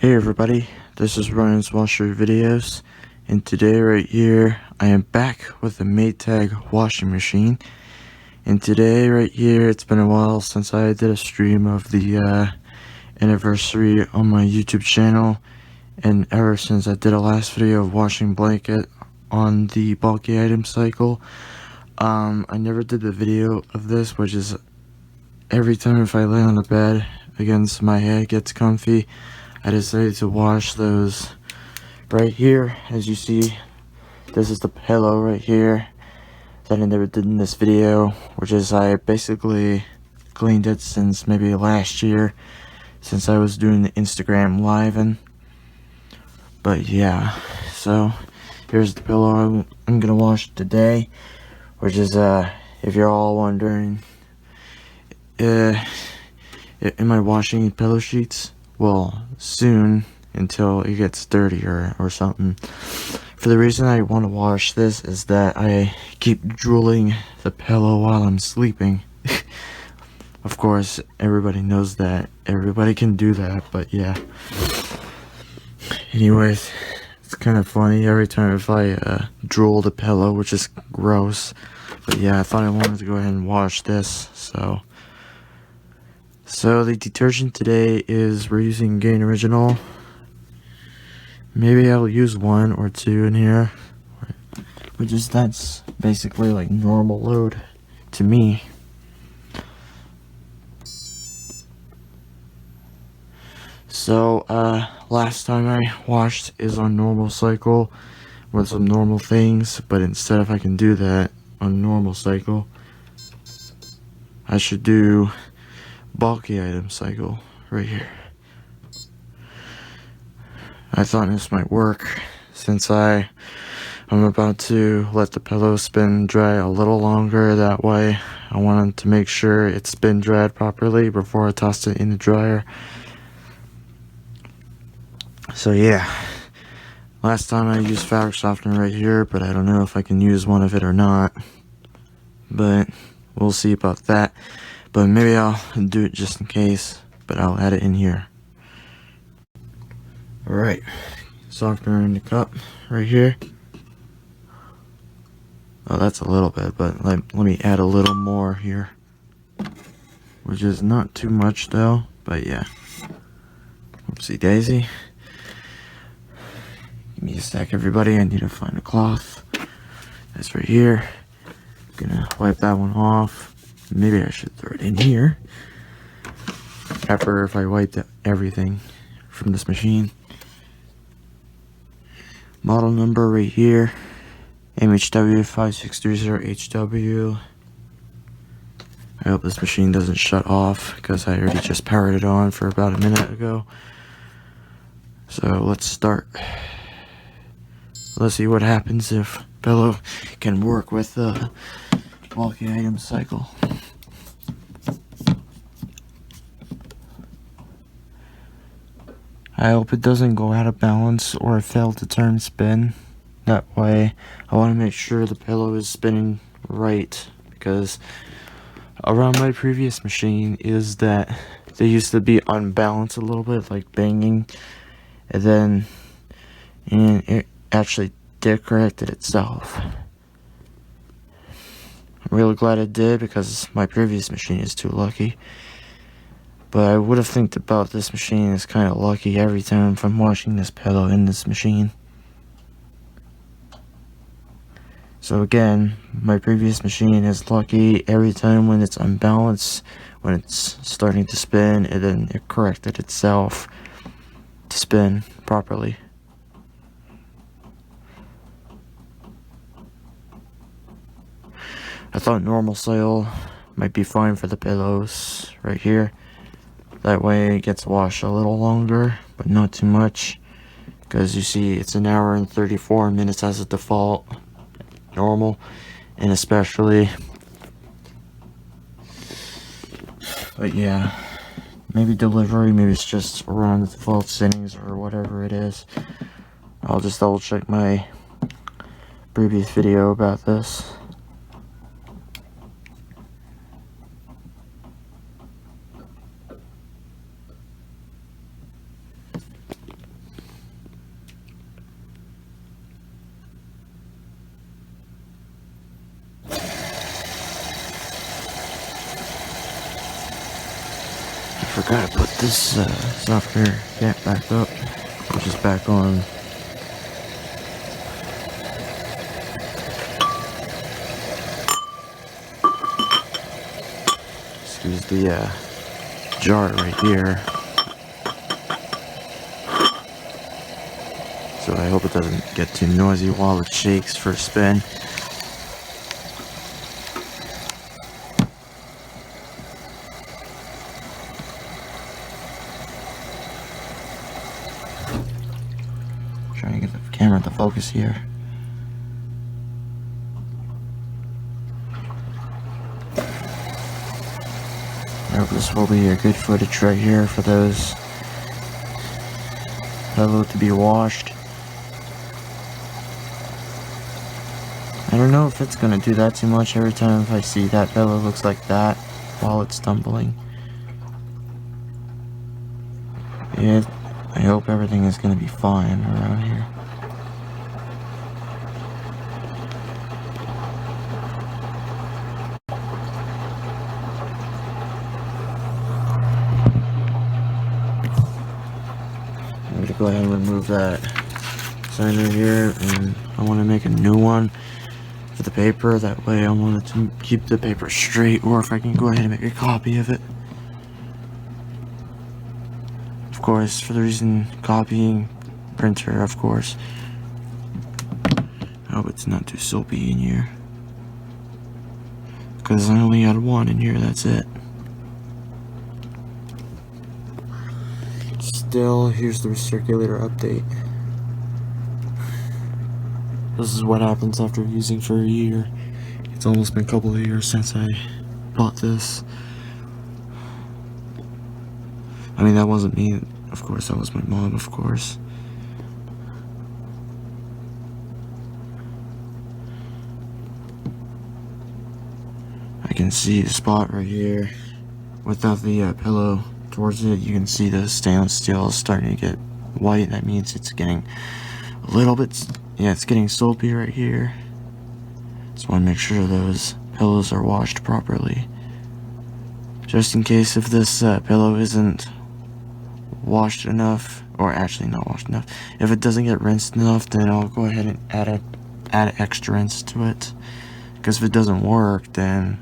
Hey everybody, this is Ryan's Washer Videos, and today right here I am back with a Maytag washing machine. And today right here, it's been a while since I did a stream of the anniversary on my YouTube channel, and ever since I did a last video of washing blanket on the bulky item cycle, I never did the video of this, which is every time if I lay on the bed against my head gets comfy, I decided to wash those right here. As you see, this is the pillow right here that I never did in this video, which is I basically cleaned it since maybe last year, since I was doing the Instagram live. But yeah, so here's the pillow I'm gonna wash today, which is if you're all wondering, am I washing pillow sheets? Well, soon, until it gets dirty or something. For the reason I want to wash this is that I keep drooling the pillow while I'm sleeping. Of course, everybody knows that. Everybody can do that, but yeah. Anyways, it's kind of funny every time if I drool the pillow, which is gross. But yeah, I thought I wanted to go ahead and wash this, So the detergent today is, we're using Gain Original. Maybe I'll use 1 or 2 in here, which is, that's basically like normal load to me. So last time I washed is on normal cycle with some normal things, but instead if I can do that on normal cycle, I should do bulky item cycle right here. I thought this might work since I'm about to let the pillow spin dry a little longer. That way I wanted to make sure it's spin dried properly before I tossed it in the dryer. So yeah, last time I used fabric softener right here, but I don't know if I can use one of it or not, but we'll see about that. But maybe I'll do it just in case, but I'll add it in here. Alright, softener in the cup right here. Oh, that's a little bit, but let me add a little more here, which is not too much though, but yeah. Oopsie daisy. Give me a sec, everybody. I need to find a cloth. That's right here. Gonna wipe that one off. Maybe I should throw it in here after if I wiped everything from this machine. Model number right here, MHW5630HW. I hope this machine doesn't shut off because I already just powered it on for about a minute ago. So let's start. Let's see what happens if pillow can work with the bulky item cycle. I hope it doesn't go out of balance or fail to turn spin. That way I want to make sure the pillow is spinning right, because around my previous machine is that they used to be unbalanced a little bit, like banging, and it actually did corrected itself. I'm really glad it did, because my previous machine is too lucky. But I would have think about this machine is kind of lucky every time if I'm washing this pillow in this machine. So again, my previous machine is lucky every time when it's unbalanced, when it's starting to spin, and then it corrected itself to spin properly. I thought normal cycle might be fine for the pillows right here. That way it gets washed a little longer, but not too much. Because you see it's an hour and 34 minutes as a default, normal, and especially. But yeah, maybe delivery, maybe it's just around the default settings or whatever it is. I'll just double check my previous video about this. Gotta put this software cap back up, which is back on. Excuse the jar right here. So I hope it doesn't get too noisy while it shakes for a spin. Trying to get the camera to focus here. I hope this will be a good footage right here for those pillow to be washed. I don't know if it's gonna do that too much every time if I see that pillow looks like that while it's tumbling. Yeah, I hope everything is gonna be fine around here. I'm gonna go ahead and remove that sign right here, and I want to make a new one for the paper. That way I wanted to keep the paper straight, or if I can go ahead and make a copy of it. Of course, for the reason copying printer, of course. I hope it's not too soapy in here, because I only had one in here, that's it. Still, here's the Re-circulator update. This is what happens after using for a year. It's almost been a couple of years since I bought this. I mean, that wasn't me, of course, that was my mom, of course. I can see the spot right here. Without the pillow towards it, you can see the stainless steel is starting to get white. That means it's getting a little bit, yeah, it's getting soapy right here. Just want to make sure those pillows are washed properly. Just in case if this pillow isn't washed enough, or actually not washed enough, if it doesn't get rinsed enough, then I'll go ahead and add extra rinse to it. Because if it doesn't work, then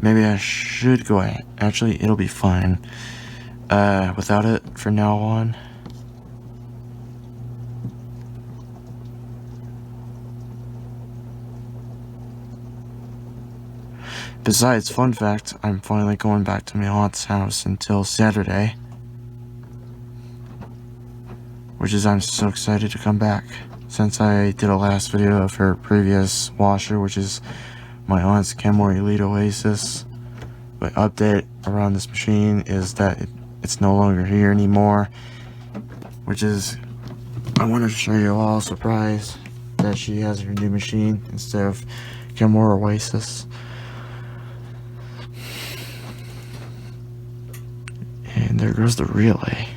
maybe I should go ahead. Actually, it'll be fine without it for now on. Besides, fun fact, I'm finally going back to my aunt's house until Saturday. Which is, I'm so excited to come back. Since I did a last video of her previous washer, which is my aunt's Kenmore Elite Oasis. But update around this machine is that it's no longer here anymore. Which is, I wanted to show you all, surprise that she has her new machine instead of Kenmore Oasis. And there goes the relay.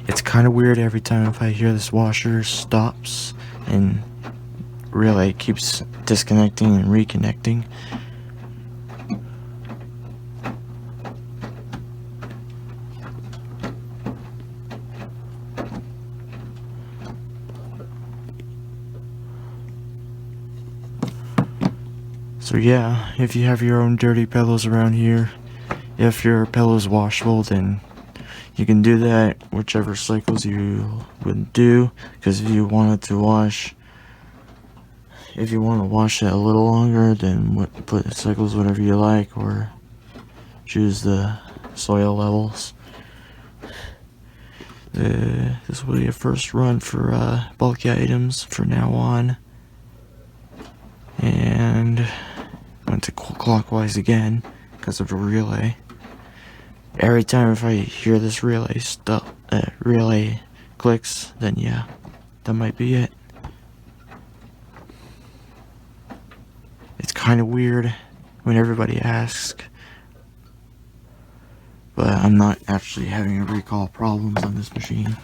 It's kind of weird every time if I hear this washer stops and relay keeps disconnecting and reconnecting. So yeah, if you have your own dirty pillows around here, if your pillow's washable, then you can do that whichever cycles you would do. Because if you wanted to wash, if you want to wash it a little longer, then put cycles whatever you like, or choose the soil levels. This will be a first run for bulky items for now on. And went to clockwise again because of the relay. Every time if I hear this relay relay clicks, then yeah, that might be it. It's kind of weird when everybody asks, but I'm not actually having a recall problems on this machine.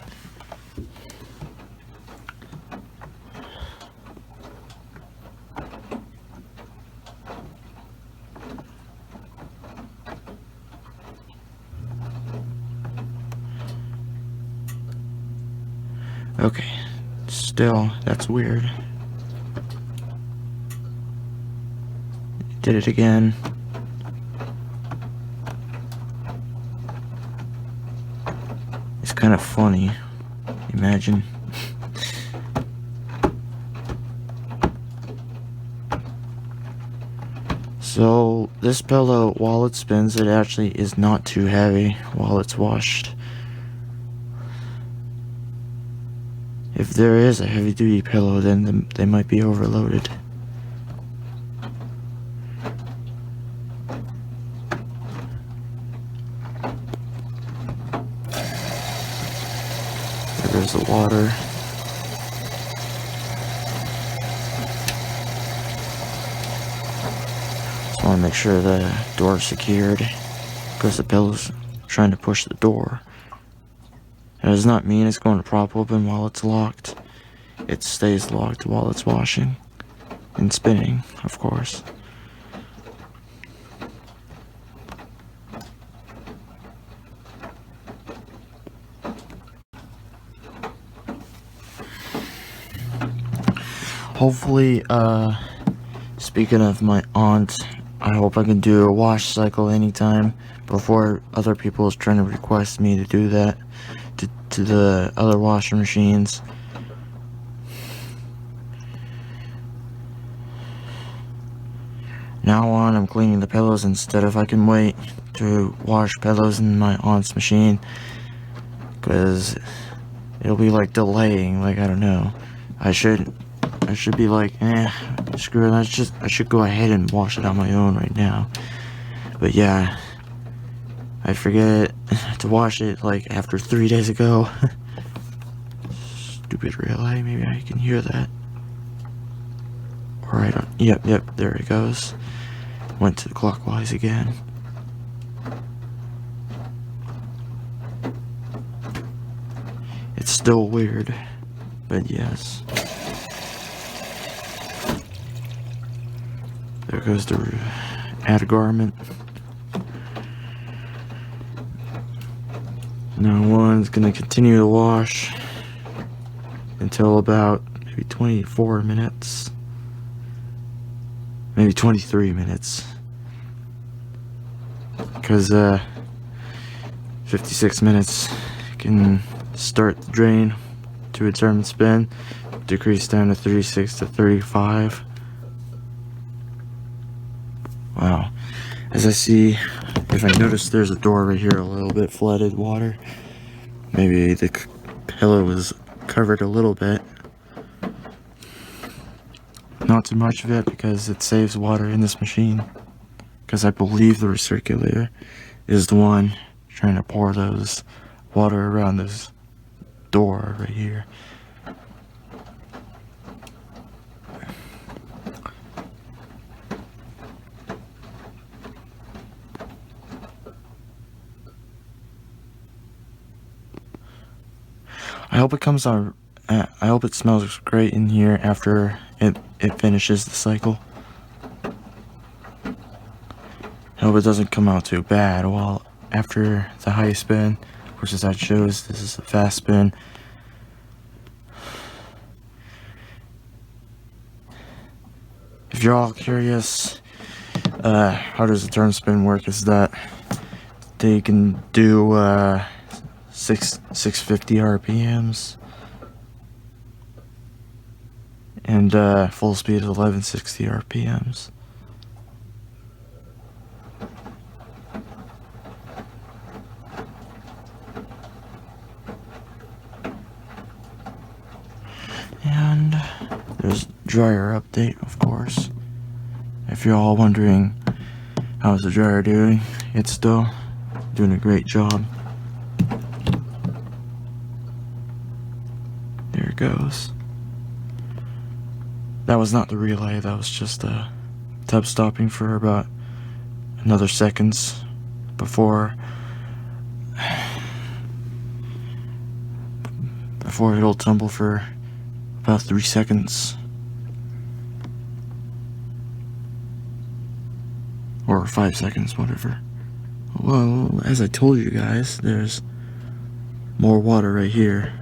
Okay, still, that's weird. Did it again. It's kind of funny. Imagine. So, this pillow, while it spins, it actually is not too heavy while it's washed. If there is a heavy-duty pillow, then they might be overloaded. There goes the water. Just want to make sure the door is secured, because the pillow's trying to push the door. It does not mean it's going to prop open while it's locked. It stays locked while it's washing and spinning, of course. Hopefully, speaking of my aunt, I hope I can do a wash cycle anytime before other people is trying to request me to do that to the other washing machines. Now on, I'm cleaning the pillows instead if I can wait to wash pillows in my aunt's machine, because it'll be like delaying, like, I don't know. I should be like, screw it, I should go ahead and wash it on my own right now. But yeah, I forget to wash it like after 3 days ago. Stupid relay, maybe I can hear that. Or I don't, yep, there it goes. Went to the clockwise again. It's still weird, but yes. There goes the add garment. Now one's gonna continue to wash until about maybe 24 minutes. Maybe 23 minutes. Because 56 minutes can start the drain to a turn and spin, decrease down to 36 to 35. Wow. As I see, if I notice there's a door right here, a little bit flooded water. Maybe the pillow was covered a little bit. Not too much of it, because it saves water in this machine. Because I believe the recirculator is the one trying to pour those water around this door right here. I hope it comes on. I hope it smells great in here after it finishes the cycle. I hope it doesn't come out too bad. Well, after the high spin, which is that shows this is a fast spin. If you're all curious, how does the turn spin work? Is that they can do 650 RPMs and full speed is 1160 RPMs. And there's dryer update, of course. If you're all wondering how's the dryer doing, it's still doing a great job. There it goes. That was not the relay, that was just a tub stopping for about another seconds before it'll tumble for about 3 seconds. Or 5 seconds, whatever. Well, as I told you guys, there's more water right here.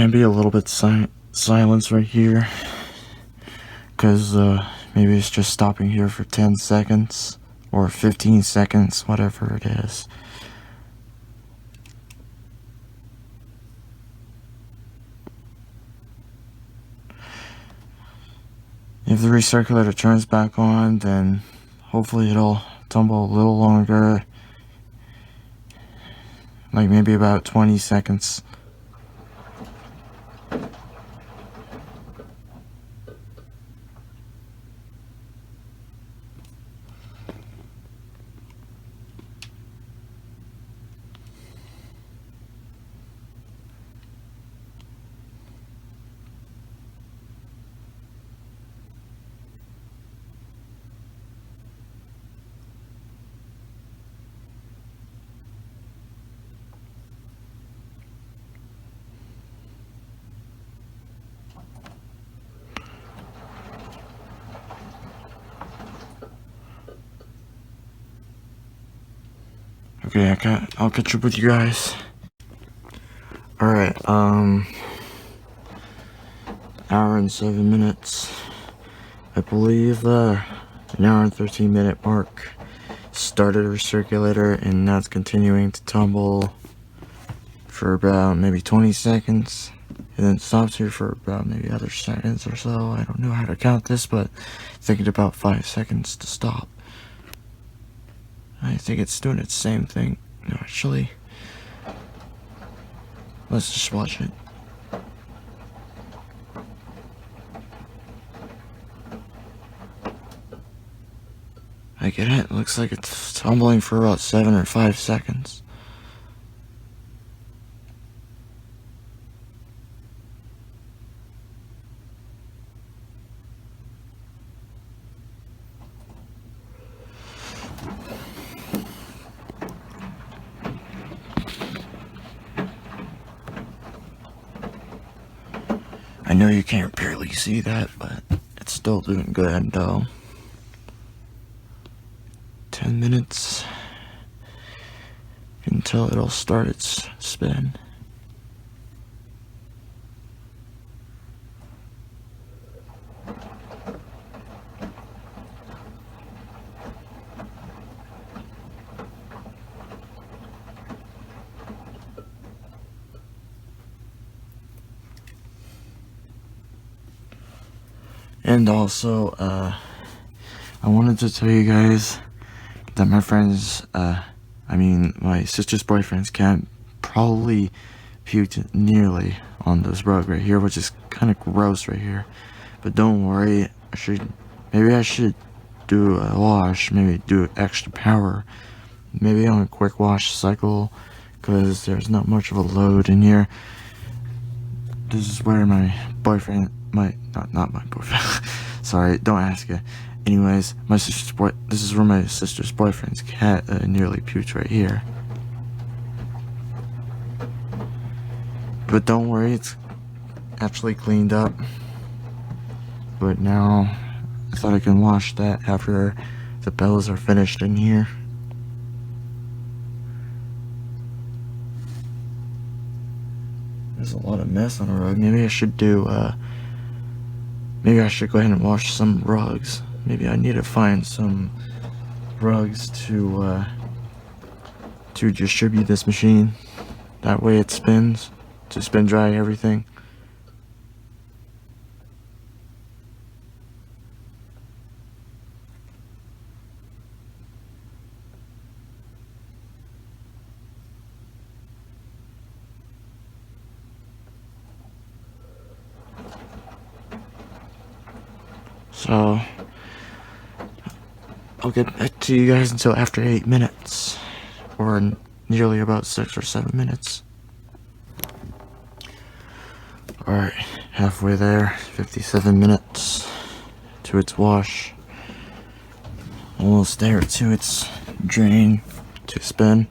can be a little bit silence right here, because maybe it's just stopping here for 10 seconds or 15 seconds, whatever it is. If the recirculator turns back on, then hopefully it'll tumble a little longer, like maybe about 20 seconds. Okay, I'll catch up with you guys. Alright, hour and 7 minutes. I believe an hour and 13-minute mark. Started a recirculator, and now it's continuing to tumble for about maybe 20 seconds. And then stops here for about maybe other seconds or so. I don't know how to count this, but I think it's about 5 seconds to stop. I think it's doing its same thing. No, actually, let's just watch it. I get it. Looks like it's tumbling for about 7 or 5 seconds. I know you can't barely see that, but it's still doing good though. 10 minutes until it'll start its spin. And also, I wanted to tell you guys that my friends, my sister's boyfriend's cat probably puked nearly on this rug right here, which is kind of gross right here. But don't worry, maybe I should do a wash, maybe do extra power, maybe on a quick wash cycle, because there's not much of a load in here. This is where my boyfriend, not my boyfriend, sorry, don't ask it. Anyways, this is where my sister's boyfriend's cat nearly puked right here. But don't worry, it's actually cleaned up. But now, I thought I can wash that after the bellows are finished in here. There's a lot of mess on the rug. Maybe I should go ahead and wash some rugs. Maybe I need to find some rugs to distribute this machine. That way it spins, to spin dry everything. So, I'll get back to you guys until after 8 minutes, or nearly about 6 or 7 minutes. Alright, halfway there, 57 minutes to its wash. Almost there to its drain to spin.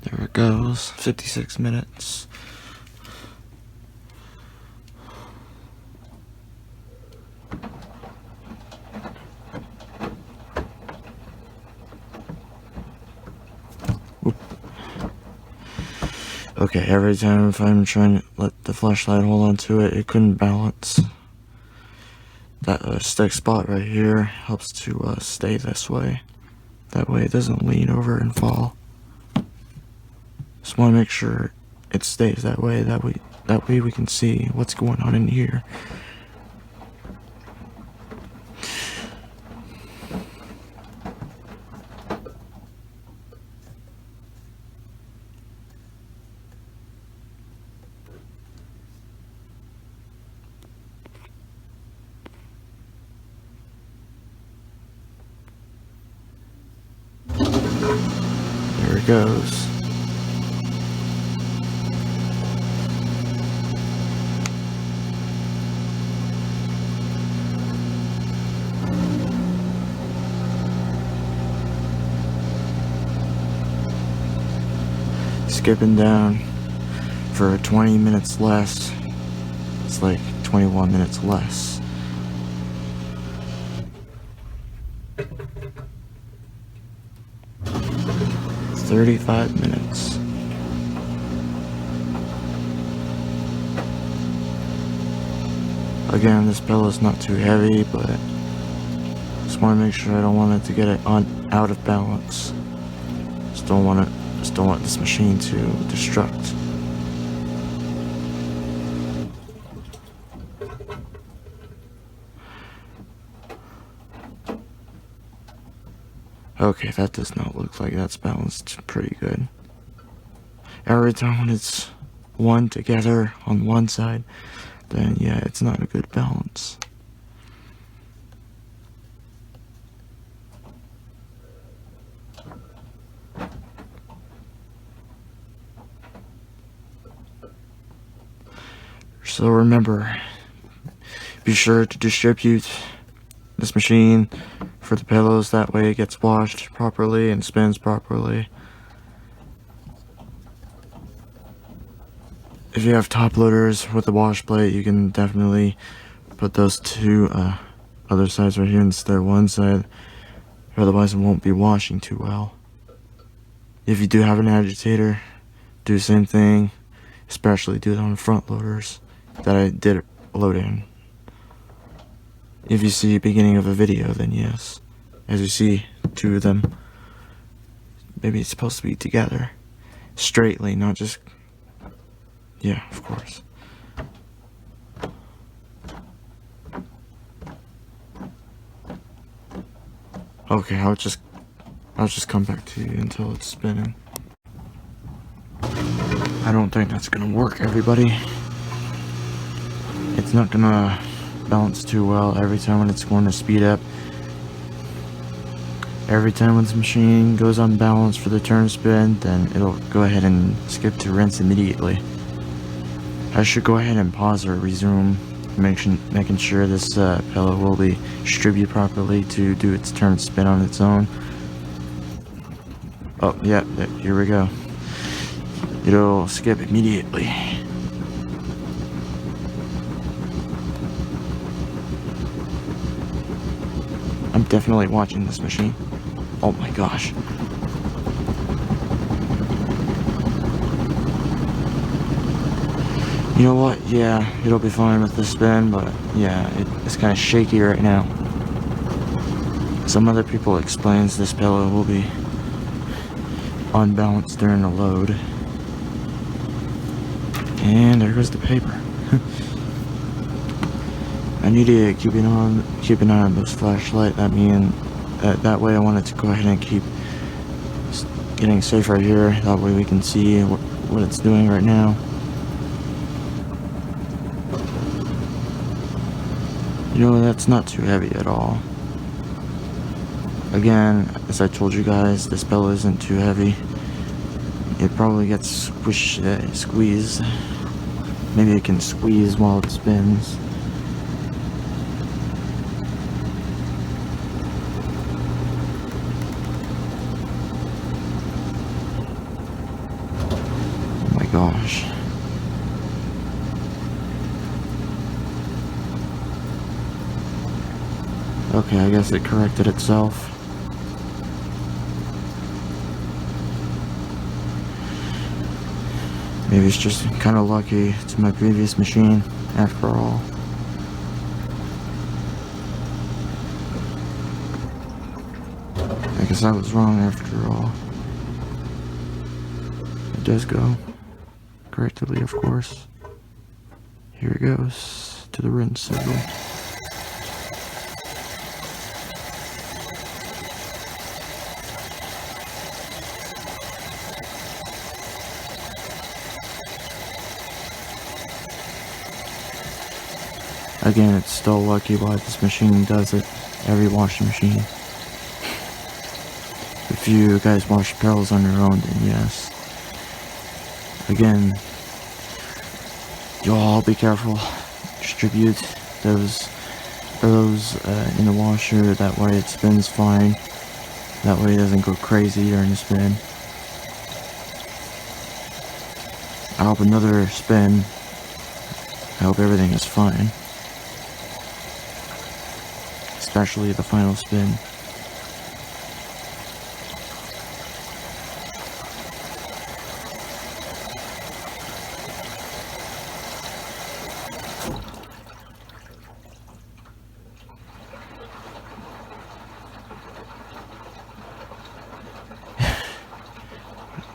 There it goes, 56 minutes. Okay, every time if I'm trying to let the flashlight hold on to it, it couldn't balance. That stick spot right here helps to stay this way. That way it doesn't lean over and fall. Just want to make sure it stays that way. That way we can see what's going on in here. There it goes. Skipping down for 20 minutes less. It's like 21 minutes less. It's 35 minutes. Again, this bellow is not too heavy, but just want to make sure I don't want it to get it out of balance. Just don't want this machine to destruct. Okay, that does not look like that's balanced pretty good. Every time when it's one together on one side, then yeah, it's not a good balance. So remember, be sure to distribute this machine for the pillows, that way it gets washed properly and spins properly. If you have top loaders with a wash plate, you can definitely put those two other sides right here instead of one side, otherwise it won't be washing too well. If you do have an agitator, do the same thing, especially do it on the front loaders that I did load in. If you see the beginning of a video, then yes. As you see, two of them, maybe it's supposed to be together, straightly, not just, yeah, of course. Okay, I'll just come back to you until it's spinning. I don't think that's gonna work, everybody. It's not gonna balance too well every time when it's going to speed up. Every time when this machine goes unbalanced for the turn spin, then it'll go ahead and skip to rinse immediately. I should go ahead and pause or resume, making sure this pillow will be distributed properly to do its turn spin on its own. Oh, yeah, here we go. It'll skip immediately. I'm definitely watching this machine. Oh my gosh. You know what? Yeah, it'll be fine with the spin, but yeah, it's kind of shaky right now. Some other people explains this pillow will be unbalanced during the load. And there goes the paper. I need to keep an eye on this flashlight. That way I want it to go ahead and keep getting safer here. That way we can see what it's doing right now. You know, that's not too heavy at all. Again, as I told you guys, this bellow isn't too heavy. It probably gets squeezed. Maybe it can squeeze while it spins. Gosh. Okay, I guess it corrected itself. Maybe it's just kind of lucky to my previous machine, after all. I guess I was wrong after all. It does go correctly, of course. Here it goes to the rinse cycle. Again, it's still lucky why this machine does it. Every washing machine. If you guys wash pails on your own, then yes. Again, you'll all be careful. Distribute those in the washer. That way it spins fine. That way it doesn't go crazy during the spin. I hope another spin. I hope everything is fine. Especially the final spin.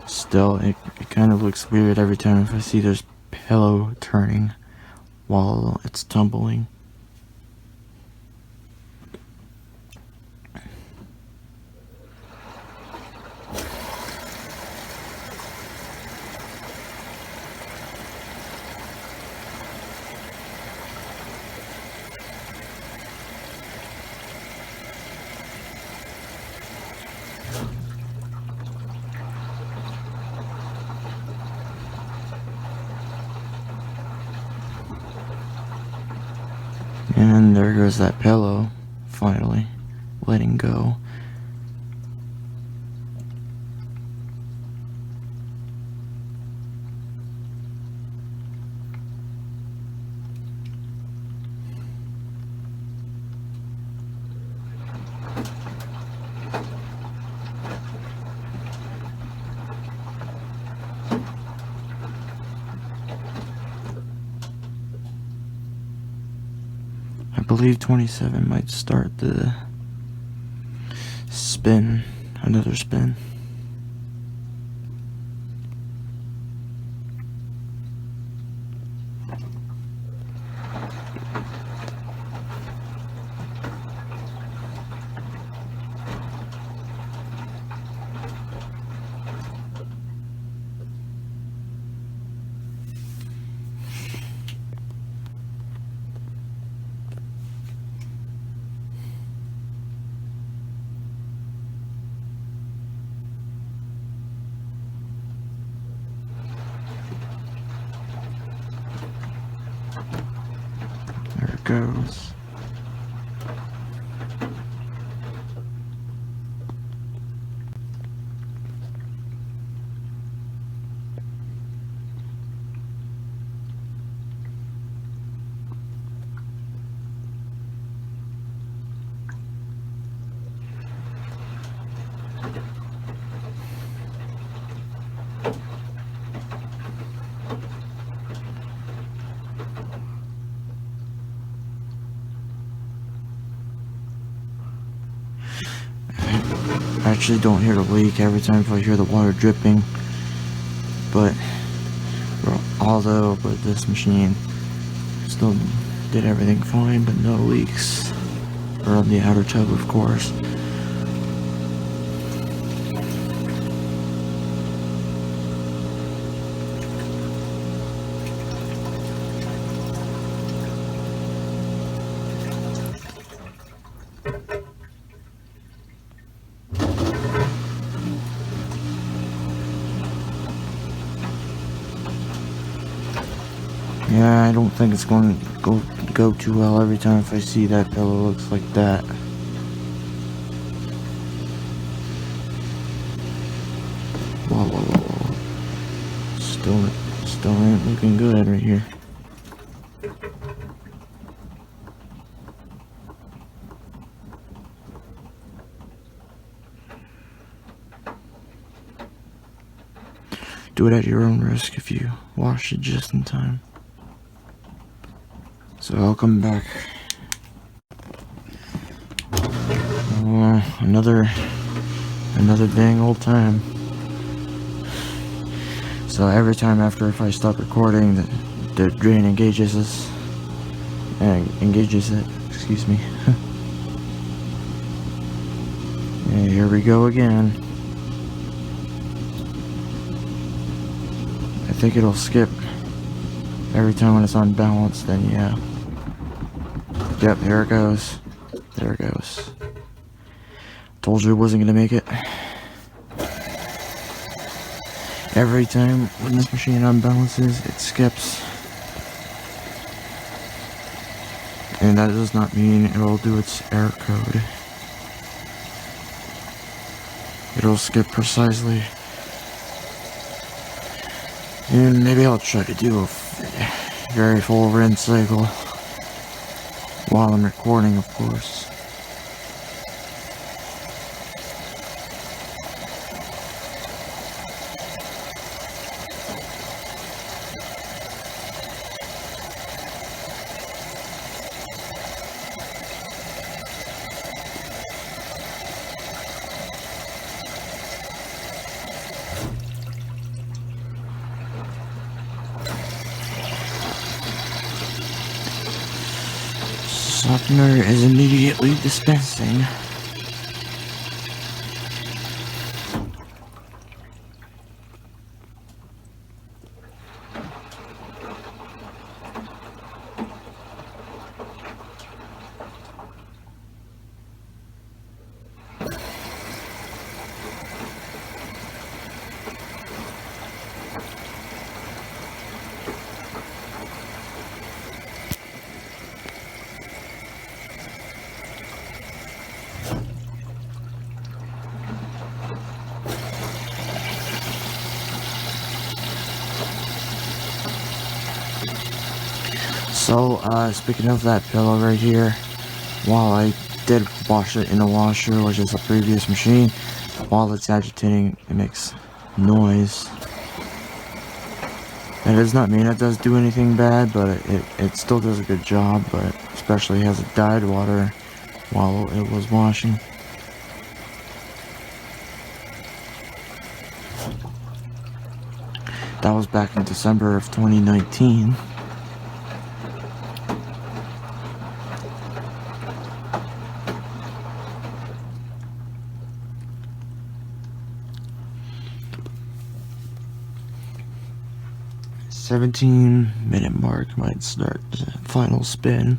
Still, it kind of looks weird every time if I see this pillow turning while it's tumbling. And there goes that pillow, finally, letting go. I believe 27 might start the spin, another spin. There it goes. I actually don't hear the leak every time I hear the water dripping, but although with this machine still did everything fine, but no leaks, or on the outer tub, of course. Yeah, I don't think it's going to go too well every time if I see that pillow looks like that. Whoa. Still ain't looking good right here. do it at your own risk if you wash it just in time. So I'll come back. Another dang old time. So every time if I stop recording, the drain engages it. Excuse me. And here we go again. I think it'll skip every time when it's unbalanced. Then yeah. Yep, there it goes. There it goes. Told you it wasn't gonna make it. Every time when this machine unbalances, it skips. And that does not mean it'll do its error code. It'll skip precisely. And maybe I'll try to do a very full rinse cycle while I'm recording, of course. Softener is immediately dispensing. So, speaking of that pillow right here, while I did wash it in the washer, which is a previous machine, while it's agitating, it makes noise. That does not mean it does do anything bad, but it still does a good job, but especially as it dyed water while it was washing. That was back in December of 2019. "17-minute mark might start the final spin."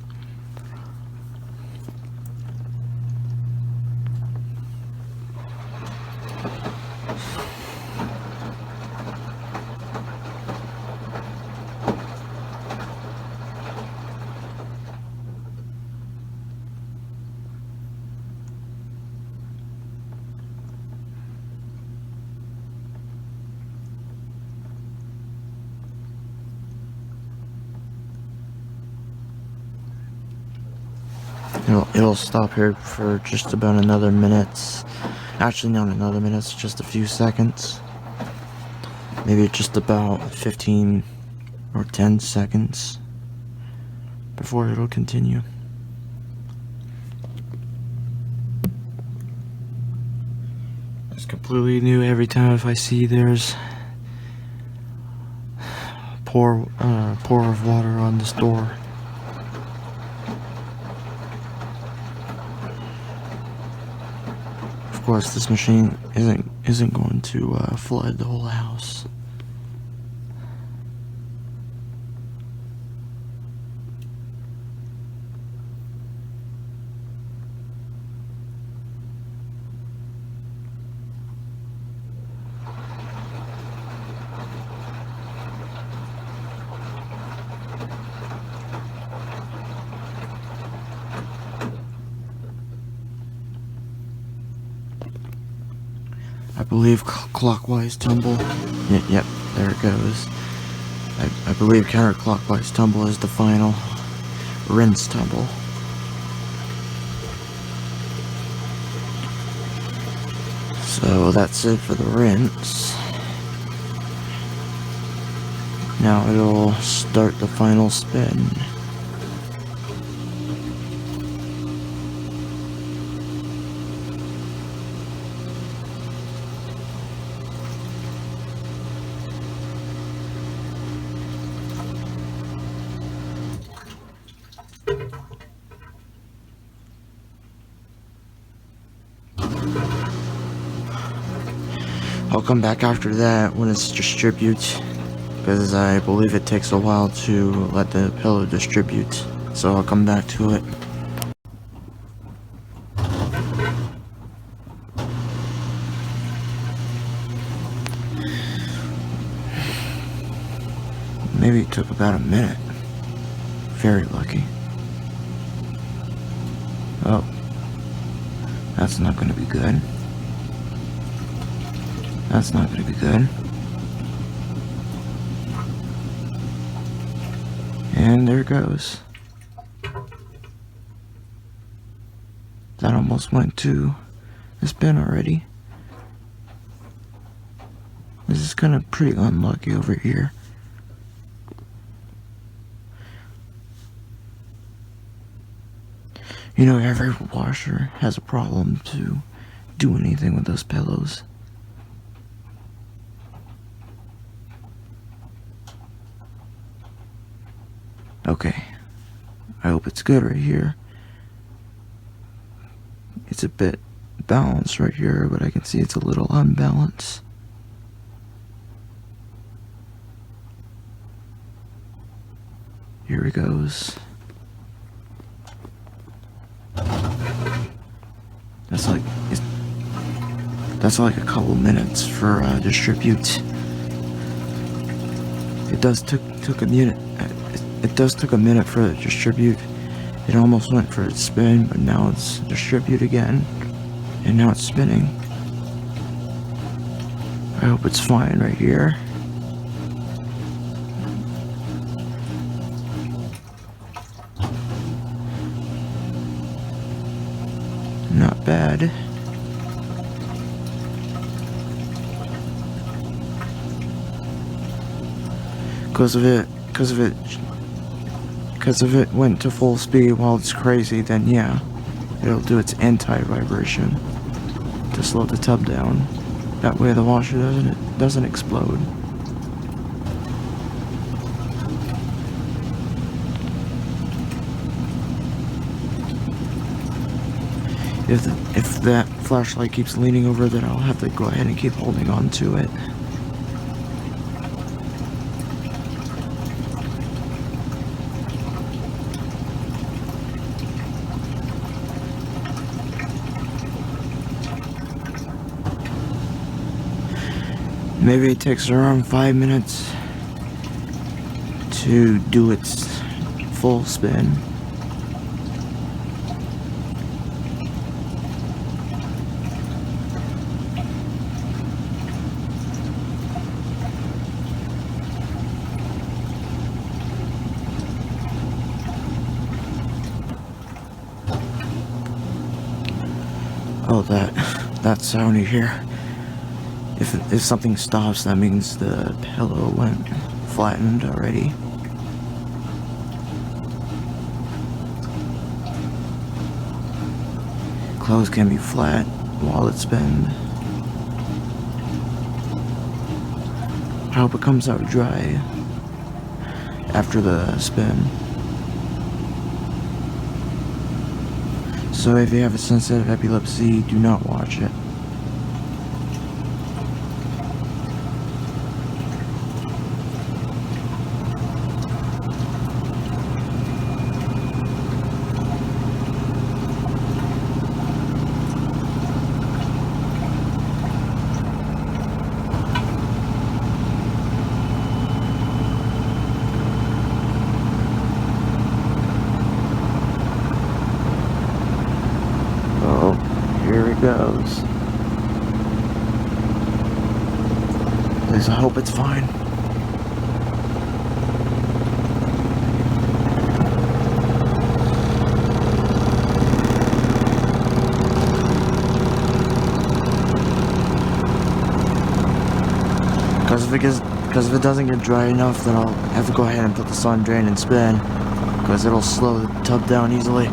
It'll stop here for just about another minute. Actually, not another minute, just a few seconds. Maybe just about 15 or 10 seconds before it'll continue. It's completely new every time if I see there's pour of water on this door. Of course, this machine isn't going to flood the whole house. I believe clockwise tumble. Yep, there it goes. I believe counterclockwise tumble is the final rinse tumble. So that's it for the rinse. Now it'll start the final spin. I'll come back after that when it's distribute, because I believe it takes a while to let the pillow distribute, so I'll come back to it. Maybe it took about a minute. Very lucky. Oh, that's not gonna be good. That's not gonna be good. And there it goes. That almost went to the spin already. This is kind of pretty unlucky over here. You know, every washer has a problem to do anything with those pillows. Okay, I hope it's good right here. It's a bit balanced right here, but I can see it's a little unbalanced. Here it goes. That's like a couple minutes for distribute. It does took a minute. It does took a minute for it to distribute. It almost went for its spin, but now it's distribute again, and now it's spinning. I hope it's fine right here. Not bad. Because if it went to full speed while it's crazy, then yeah, it'll do its anti-vibration to slow the tub down. That way the washer doesn't explode. If that flashlight keeps leaning over, then I'll have to go ahead and keep holding on to it. Maybe it takes around 5 minutes to do its full spin. Oh, that sound you hear. If something stops, that means the pillow went flattened already. Clothes can be flat while it's spin. I hope it comes out dry after the spin. So if you have a sensitive epilepsy, do not watch it. Here it goes. At least I hope it's fine. Because because if it doesn't get dry enough, then I'll have to go ahead and put this on drain and spin, because it'll slow the tub down easily.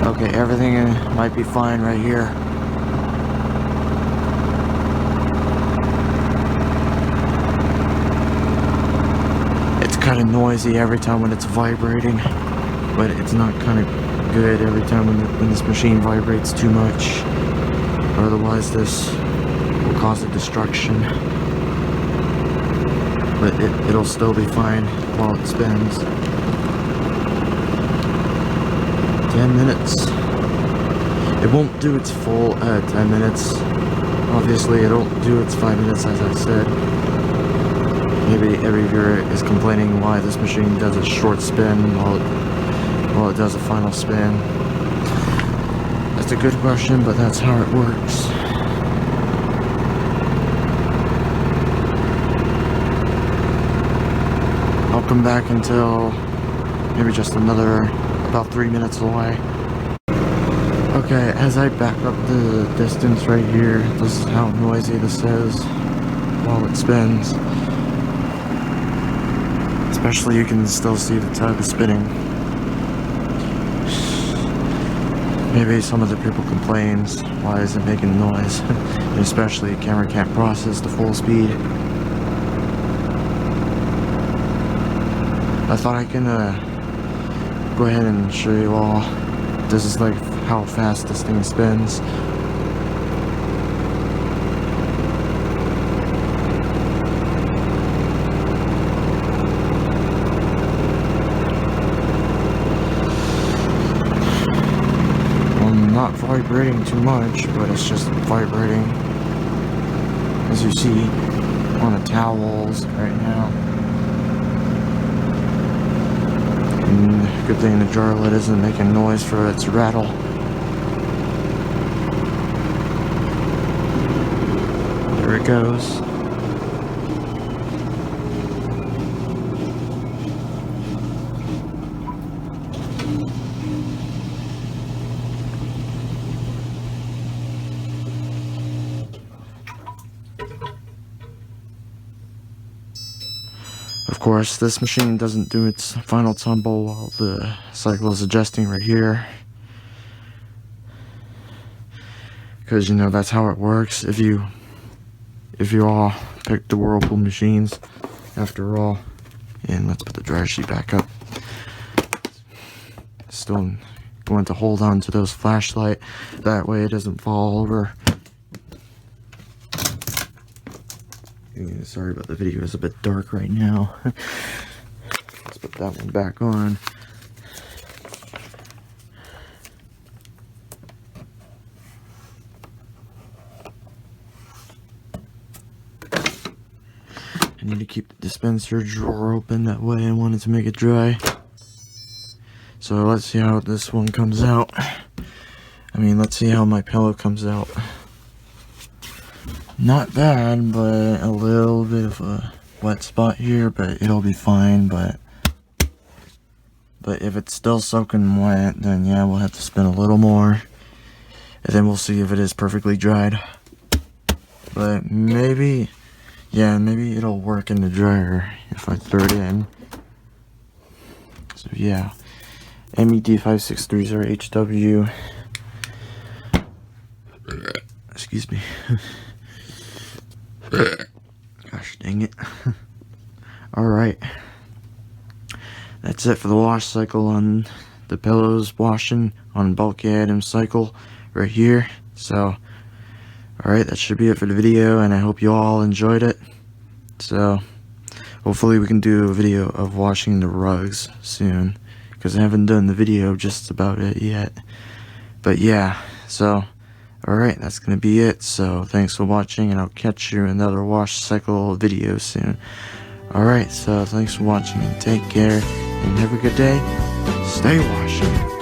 Okay, everything might be fine right here. It's kind of noisy every time when it's vibrating, but it's not kind of good every time when this machine vibrates too much. Otherwise this will cause a destruction. But it'll still be fine while it spins. 10 minutes. It won't do its full 10 minutes. Obviously it'll do its 5 minutes, as I said. Maybe every viewer is complaining why this machine does a short spin while it does a final spin. That's a good question, but that's how it works. I'll come back until maybe just another about 3 minutes away. Okay, as I back up the distance right here, this is how noisy this is while it spins. Especially you can still see the tub spinning. Maybe some other people complains, why is it making noise? Especially the camera can't process the full speed. I thought I can go ahead and show you all. This is like how fast this thing spins. Not vibrating too much, but it's just vibrating, as you see on the towels right now. And good thing the jar lid isn't making noise for its rattle. There it goes. Of course, this machine doesn't do its final tumble while the cycle is adjusting right here. Because, you know, that's how it works if you all pick the Whirlpool machines, after all. And let's put the dryer sheet back up. Still going to hold on to those flashlight, that way it doesn't fall over. Sorry about the video, it's a bit dark right now. Let's put that one back on. I need to keep the dispenser drawer open, that way I wanted to make it dry. So let's see how this one comes out. I mean, let's see how my pillow comes out. Not bad, but a little bit of a wet spot here, but it'll be fine. But if it's still soaking wet, then yeah, we'll have to spin a little more, and then we'll see if it is perfectly dried. But maybe, yeah, maybe it'll work in the dryer if I throw it in. So yeah, MED5630HW. Excuse me. Gosh dang it. Alright. That's it for the wash cycle on the pillows washing on bulky item cycle right here. So, alright, that should be it for the video, and I hope you all enjoyed it. So, hopefully we can do a video of washing the rugs soon, because I haven't done the video just about it yet. But yeah, so alright, that's gonna be it. So thanks for watching, and I'll catch you in another wash cycle video soon. Alright, so thanks for watching, and take care, and have a good day. Stay washing.